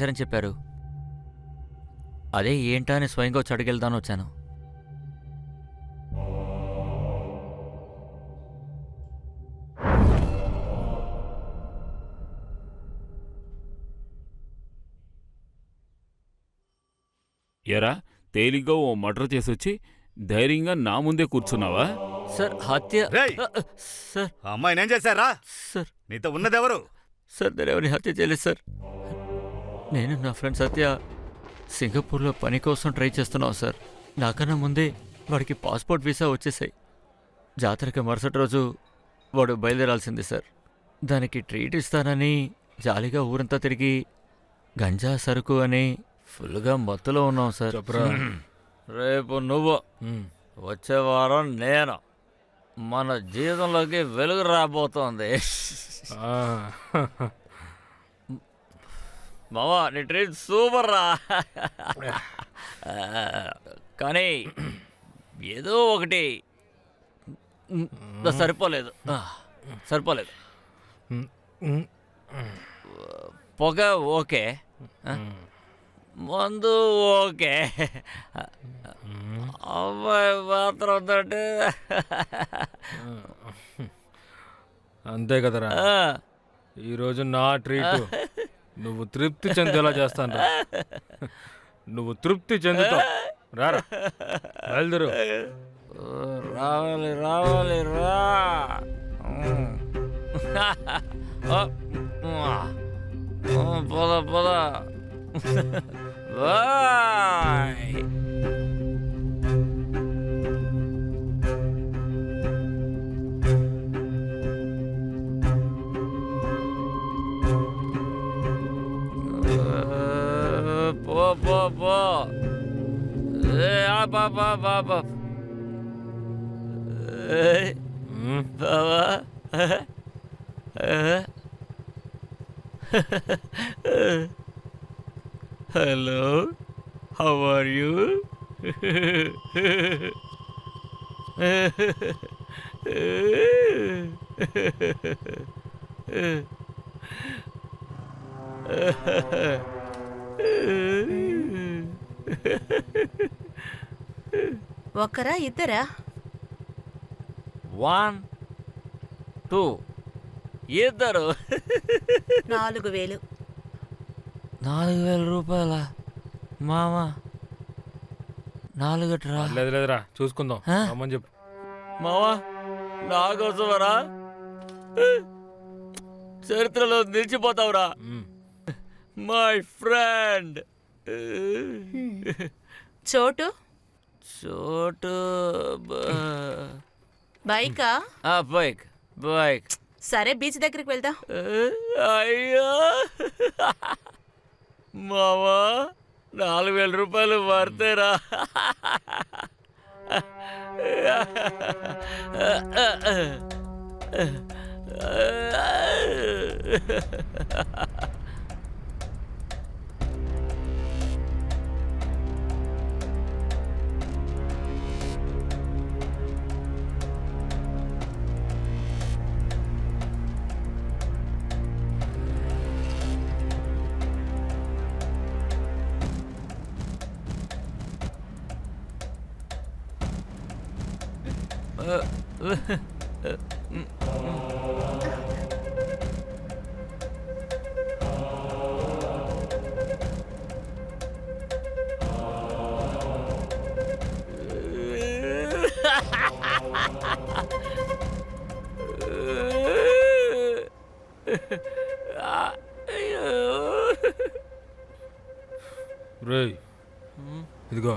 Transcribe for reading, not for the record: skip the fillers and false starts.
చేశారని చెప్పారు. అదే ఏంటా అని స్వయంగా వచ్చి అడిగెళ్దాను వచ్చాను. ఎరా తేలిగ్గా ఓ మర్డర్ చేసొచ్చి ధైర్యంగా నా ముందే కూర్చున్నావా? సార్ హత్య రేయ్! సార్ ఆ అమ్మాయిని ఏం చేశారా? సార్ నీతో ఉన్నదెవరు? సార్ నేనెవరిని హత్య చేయలేదు సార్. నేను నా ఫ్రెండ్ సత్య సింగపూర్లో పని కోసం ట్రై చేస్తున్నాం సార్. నాకన్నా ముందే వాడికి పాస్పోర్ట్ వీసా వచ్చేసాయి. జాతరకి మరుసటి రోజు వాడు బయలుదేరాల్సింది సార్. దానికి ట్రీట్ ఇస్తానని జాలీగా ఊరంతా తిరిగి గంజా సరుకు అని ఫుల్గా మత్తులో ఉన్నాం సార్. రేపు నువ్వు, వచ్చే వారం నేను. మన జీవితంలోకి వెలుగు రాబోతోంది. మావా నీ ట్రీట్ సూపర్ రా. కానీ ఏదో ఒకటి సరిపోలేదు. సరిపోలేదు. పొగ ఓకే, మందు ఓకే, అమ్మాయి మాత్రం ఉందంటే అంతే కదరా. ఈరోజు నా ట్రీట్ నువ్వు తృప్తి చెందేలా చేస్తాను రా. నువ్వు తృప్తి చెందుతావు. రారా, బయలుదేరు. రావాలి రావాలి రా. పద పద. బాయ్. పో పో పో. బాబా బాబా బాబా. Hello, how are you? ఒకరా ఇద్దరా? 1 2 ఇద్దరు. 4,000. 4,000 రూపాయల మామా? 4 రా లేదు లేదురా, చూసుకుందాం. ఆ? రమ్మని చెప్పు. మావా, నాకోసమరా? చరిత్రలో నిలిచిపోతావురా మై ఫ్రెండ్. చోటు చోటు బైకా? Bike bike. సరే, బీచ్ దగ్గరికి వెళ్దాం. అయ్యో మావా, 4,000 రూపాయలు వర్తేరా. రేయ్, ఇదిగో